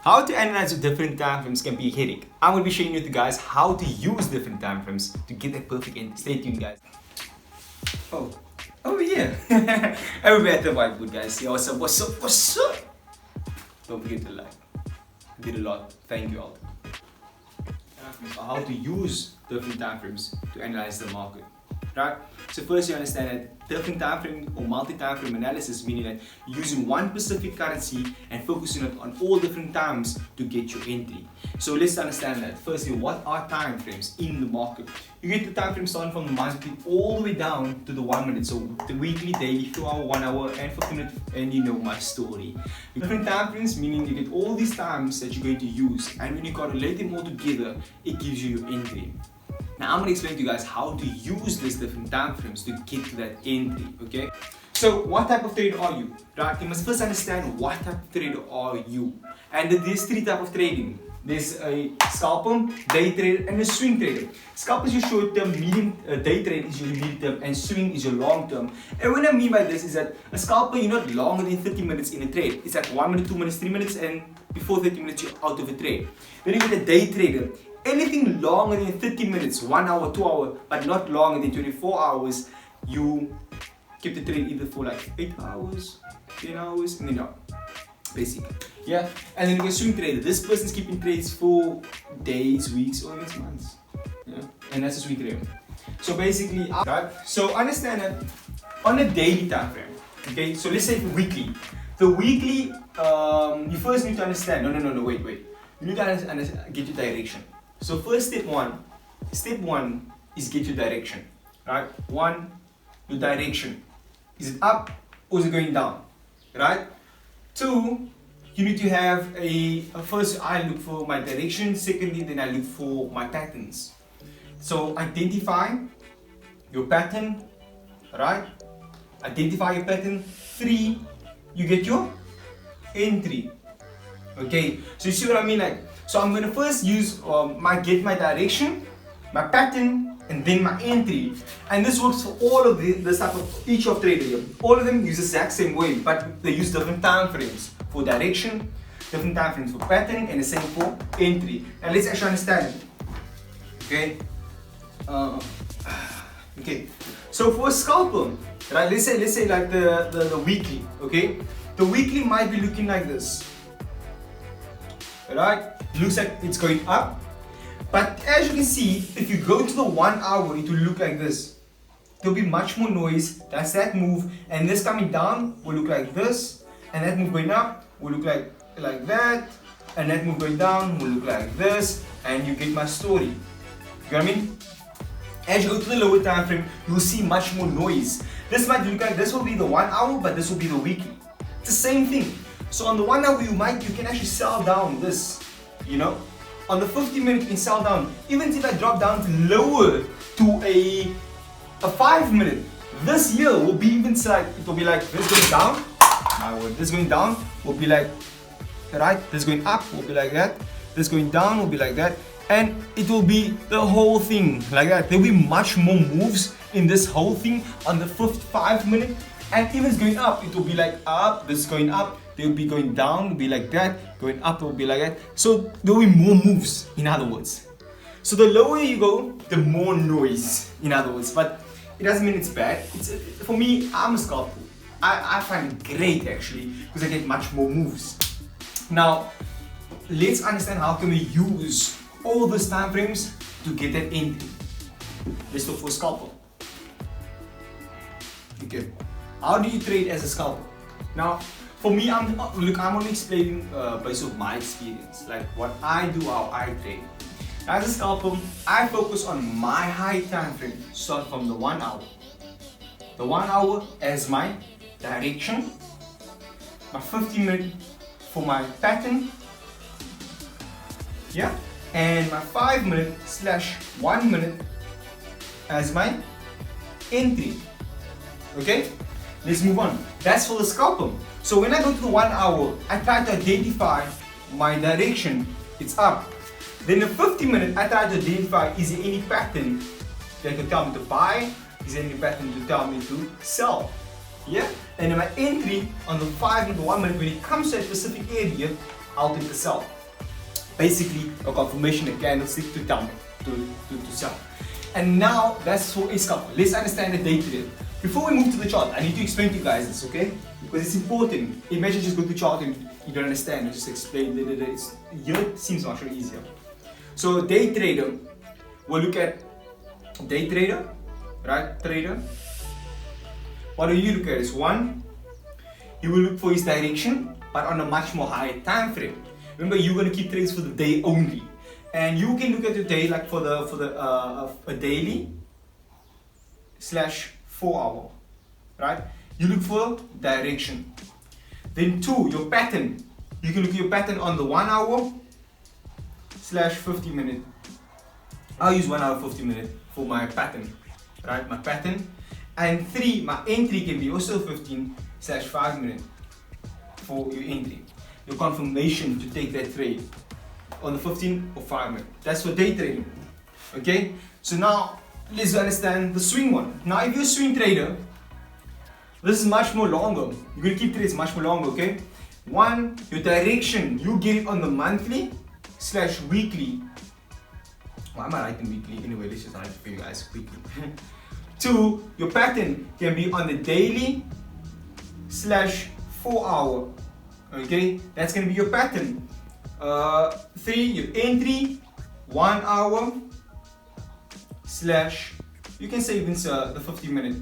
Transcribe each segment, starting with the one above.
How to analyze different time frames can be a headache. I'm going to be showing you guys how to use different time frames to get that perfect end. Stay tuned, guys. Oh, over here. Everybody at the whiteboard, guys. Yeah, what's up? What's up? What's up? Don't forget to like. I did a lot. Thank you all. How to use different time frames to analyze the market. Right? So first you understand that different time frame or multi-time frame analysis, meaning that you're using one specific currency and focusing it on all different times to get your entry. So let's understand that. Firstly, what are time frames in the market? You get the time frame starting from the monthly all the way down to the 1 minute. So the weekly, daily, 2 hour, 1 hour, and 15 minute, and you know my story. Different time frames, meaning you get all these times that you're going to use, and when you correlate them all together, it gives you your entry. Now I'm going to explain to you guys how to use these different time frames to get to that entry, okay? So what type of trader are you? Right? You must first understand what type of trader are you. And there's three types of trading. There's a scalper, day trader, and a swing trader. Scalper is your short term, day trade is your medium term, and swing is your long term. And what I mean by this is that a scalper, you're not longer than 30 minutes in a trade. It's like 1 minute, 2 minutes, 3 minutes, and before 30 minutes you're out of a trade. Then you get a day trader. Anything longer than 30 minutes, 1 hour, 2 hours, but not longer than 24 hours, you keep the trade either for like 8 hours, 10 hours, and then you're out. Basically. Yeah, and then you get swing trader. This person's keeping trades for days, weeks, or even months. Yeah, and that's a swing trader. So basically, right? So understand that on a daily time frame. Okay, so let's say for weekly. The weekly, you first need to understand. No, wait. You need to get your direction. So first step one is get your direction. Right? One, your direction. Is it up or is it going down? Right? Two, you need to have first I look for my direction, secondly then I look for my patterns. So identify your pattern, right? Identify your pattern. Three, you get your entry. Okay, so you see what I mean? Like, so I'm gonna first use get my direction, my pattern, and then my entry. And this works for all of this type of each of trader here. All of them use the exact same way, but they use different time frames for direction, different time frames for pattern, and the same for entry. And let's actually understand it. Okay. Okay. So for a scalper, right? Let's say like the weekly. Okay. The weekly might be looking like this. Right? Looks like it's going up. But as you can see, if you go to the 1 hour, it will look like this. There'll be much more noise. That's that move. And this coming down will look like this. And that move going up will look like that. And that move going down will look like this. And you get my story. You know what I mean? As you go to the lower time frame, you'll see much more noise. This might look like this will be the 1 hour, but this will be the weekly. It's the same thing. So on the 1 hour, you can actually sell down this, you know. On the 50 minute, you can sell down. Even if I drop down to lower to a 5 minute, this here will be even like, it will be like this going down. My word, this going down will be like, right? This going up will be like that. This going down will be like that. And it will be the whole thing like that. There will be much more moves in this whole thing on the 5 minute. And even it's going up, it will be like up, this is going up, they will be going down, it will be like that, going up, it will be like that. So there will be more moves, in other words. So the lower you go, the more noise, in other words. But it doesn't mean it's bad. For me, I'm a scalper. I find it great actually, because I get much more moves. Now, let's understand how can we use all those time frames to get that entry. Let's look for scalper. Okay. How do you trade as a scalper? Now, for me, I'm only explaining based on my experience, like what I do, how I trade. As a scalper, I focus on my high time frame, start from the 1 hour. The 1 hour as my direction, my 50 minute for my pattern, yeah, and my 5 minute / 1 minute as my entry. Okay. Let's move on. That's for the scalper. So when I go to the 1 hour, I try to identify my direction. It's up. Then the 50 minute, I try to identify is there any pattern that could tell me to buy? Is there any pattern to tell me to sell? Yeah. And then my entry on the 5 minute, 1 minute, when it comes to a specific area, I'll take the sell. Basically, a confirmation, a candlestick to tell me to sell. And now that's for a scalper. Let's understand the day trade. Before we move to the chart, I need to explain to you guys this, okay? Because it's important. Imagine just go to chart and you don't understand. You just explain. Here it seems much easier. So day trader, we'll look at day trader, right? Trader. What do you look at? Is one, he will look for his direction, but on a much more higher time frame. Remember, you're gonna keep trades for the day only, and you can look at the day like for a daily / 4 hour, right? You look for direction. Then two, your pattern. You can look at your pattern on the 1 hour / 50 minute. I'll use 1 hour 50 minute for my pattern, right? My pattern. And three, my entry can be also 15 / 5 minute for your entry. Your confirmation to take that trade on the 15 or 5 minute. That's for day trading. Okay? So now let's understand the swing one. Now if you're a swing trader, this is much more longer. You're gonna keep trades much more longer, okay? One, your direction, you get it on the monthly / weekly. Why am I writing weekly? Anyway, let's just write it for you guys weekly. Two, your pattern can be on the daily / 4 hour. Okay, that's gonna be your pattern. Three, your entry, 1 hour / you can say even the 50 minute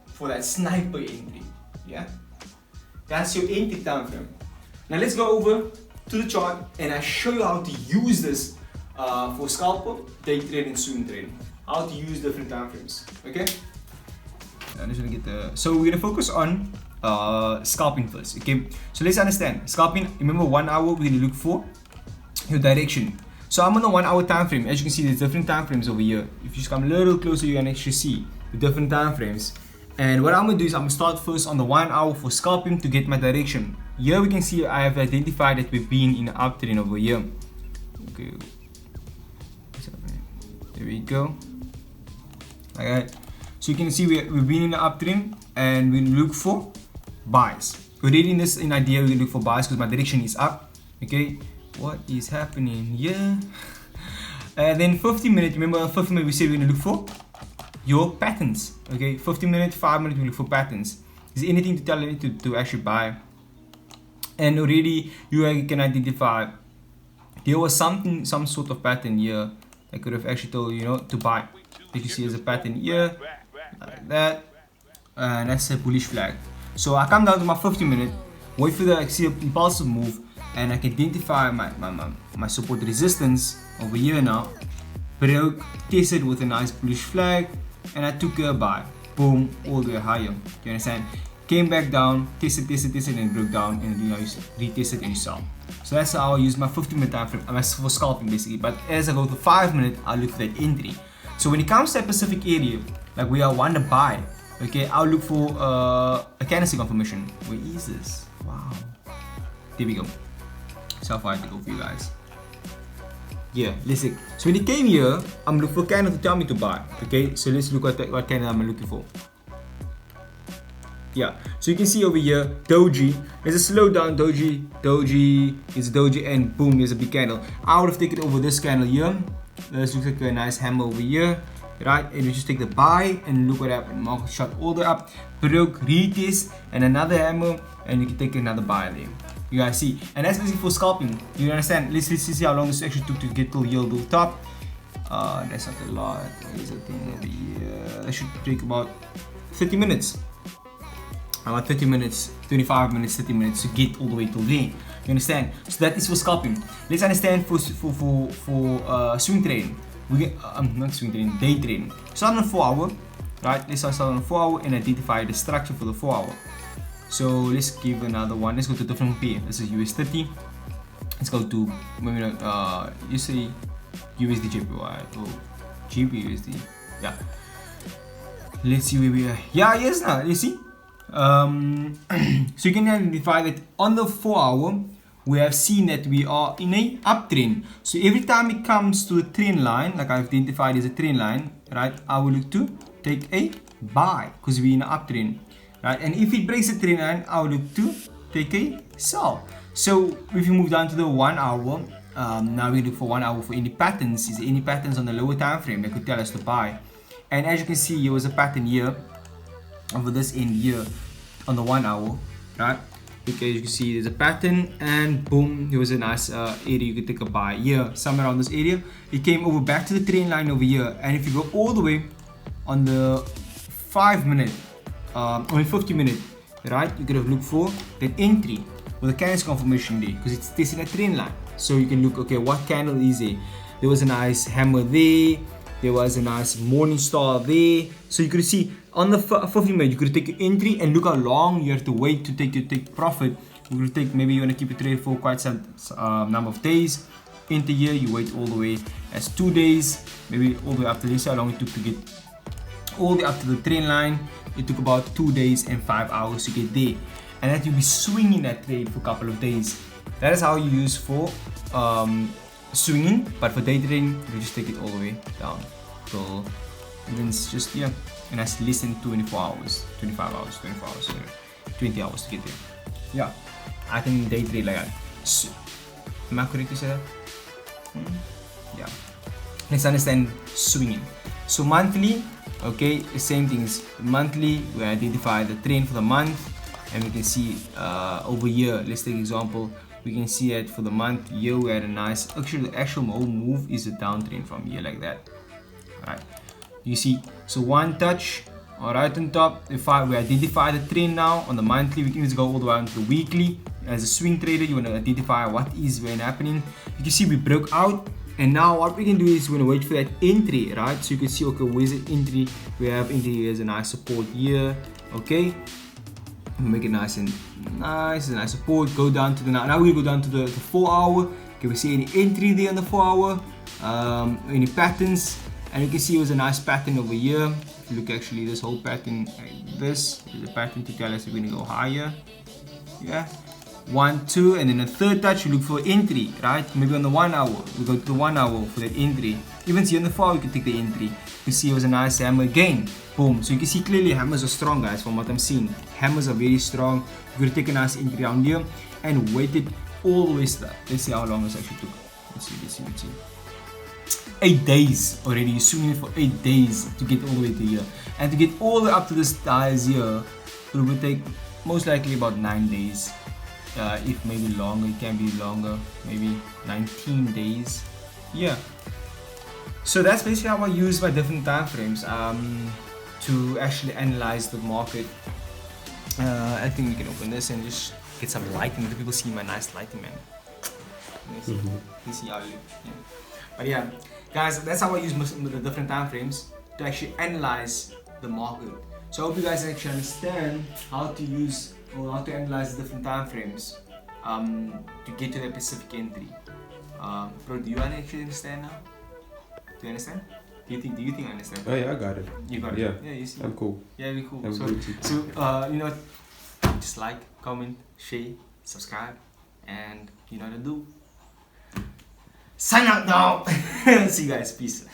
for that sniper entry. Yeah, that's your entry time frame. Now let's go over to the chart and I show you how to use this for scalper, day trading, swing trading. How to use different time frames. Okay. I'm just gonna get the. So we're gonna focus on scalping first. Okay. So let's understand scalping. Remember, 1 hour we're gonna look for your direction. So I'm on the 1 hour time frame. As you can see, there's different time frames over here. If you just come a little closer, you can actually see the different time frames. And what I'm gonna do is I'm gonna start first on the 1 hour for scalping to get my direction. Here we can see I have identified that we've been in an uptrend over here. Okay. There we go. Okay, so you can see we've been in the uptrend and we look for buys. Already in this idea we look for buys because my direction is up. Okay, what is happening here? And then 50 minute. Remember, 50 minute we said we're gonna look for your patterns. Okay, 50 minute, 5 minutes we look for patterns. Is there anything to tell you to actually buy? And already you can identify there was some sort of pattern here that could have actually told you, to buy. You can see there's a pattern here, like that, and that's a bullish flag. So I come down to my 50 minute, wait for the impulsive move, and I can identify my support resistance over here now. Broke, tested with a nice bullish flag, and I took a buy. Boom, all the way higher. You understand? Came back down, tested, and broke down, and you retested and you sell. So that's how I use my 50 minute time frame for scalping basically. But as I go to 5 minute, I'll look for that entry. So when it comes to a specific area, like where I want to buy, okay, I'll look for a candlestick confirmation. Where is this? Wow. There we go. So far I to go for you guys. Yeah, let's see. So when it came here, I'm looking for a candle to tell me to buy. Okay, so let's look at what candle I'm looking for. Yeah, so you can see over here, doji. There's a slowdown doji is doji, and boom, there's a big candle. I would have taken over this candle here. This looks like a nice hammer over here, right? And you just take the buy and look what happened. Market shot all the way up, broke, retest, and another hammer, and you can take another buy there. You guys see, and that's basically for scalping. You understand? Let's see how long this actually took to get to yield to the top. That's not a lot. There's a thing over here. That should take about 30 minutes. About 30 minutes, 25 minutes, 30 minutes to get all the way to there. You understand? So that is for scalping. Let's understand for swing trading. We get not swing trading, day trading. Start on 4 hour, right? Let's start on 4 hour and identify the structure for the 4 hour. So let's give another one. Let's go to different pair. This is US30. Let's go to maybe you say USD JPY or GBUSD. Yeah. Let's see where we are. Yeah, yes now. You see. So you can identify that on the 4 hour we have seen that we are in a uptrend. So every time it comes to a trend line, like I've identified as a trend line, right, I will look to take a buy because we're in an uptrend, right? And if it breaks the trend line, I will look to take a sell. So if you move down to the 1 hour, now we look for 1 hour for any patterns. Is there any patterns on the lower time frame that could tell us to buy? And as you can see, there was a pattern here over this end here on the 1 hour, right? Because you can see there's a pattern, and boom, there was a nice area you could take a buy here, somewhere around this area. It came over back to the trend line over here, and if you go all the way on the 5 minute, only 50 minute, right? You could have looked for that entry with a candle confirmation there, because it's testing a trend line. So you can look, okay, what candle is there? There was a nice hammer there. There was a nice morning star there. So you could see on the 50 minute, you could take your entry and look how long you have to wait to take profit. You could take, maybe you want to keep a trade for quite some number of days. Enter here, you wait all the way as 2 days, maybe all the way up to this. How long it took to get all the way up to the trend line? It took about 2 days and 5 hours to get there. And that you'll be swinging that trade for a couple of days. That is how you use for swinging, but for day trading, you just take it all the way down till even it's just, yeah, and that's less than 24 hours, 25 hours, 24 hours, 20 hours to get there. Yeah, I can day trade like that. So, am I correct to say that? Yeah. Let's understand swinging. So monthly, okay, the same things. Monthly, we identify the trend for the month, and we can see over here. Let's take example. We can see that for the month here we had a nice, actually the actual whole move is a downtrend from here like that. Alright, you see, so one touch, alright, on top. If we identify the trend now on the monthly, we can just go all the way on to the weekly. As a swing trader, you want to identify what is when happening. You can see we broke out, and now what we can do is we're going to wait for that entry, right? So you can see, okay, where's the entry? We have entry, here's a nice support here, okay. Make it nice and nice, a nice support. Go down to the now we go down to the 4 hour. Can we see any entry there on the 4 hour? Any patterns? And you can see it was a nice pattern over here. If you look, actually, this whole pattern, this is a pattern to tell us we're going to go higher. Yeah, 1, 2, and then a third touch. You look for entry, right? Maybe on the 1 hour, we go to the 1 hour for that entry. Even see on the 4 hour, you can take the entry. You see it was a nice hammer again. Boom. So you can see clearly hammers are strong, guys, from what I'm seeing. Hammers are very strong. You're going to take a nice entry down here and wait it all the way up. Let's see how long this actually took. Let's see. 8 days already. You're swinging it for 8 days to get all the way to here. And to get all the way up to this size here, it will take most likely about 9 days. If maybe longer, it can be longer, maybe 19 days. Yeah. So that's basically how I use my different time frames to actually analyze the market. I think we can open this and just get some lighting. Let people see my nice lighting, man. You see how I look. Yeah. But yeah, guys, that's how I use the different time frames to actually analyze the market. So I hope you guys actually understand how to use or how to analyze the different time frames to get to that specific entry. Bro, do you actually understand now? Do you understand? Do you think I understand? Oh yeah, I got it. You got it? Yeah. Yeah, you see. I'm cool. Yeah, we're cool. I'm good too. So you know, just like, comment, share, subscribe, and you know what to do. Sign out now. See you guys. Peace.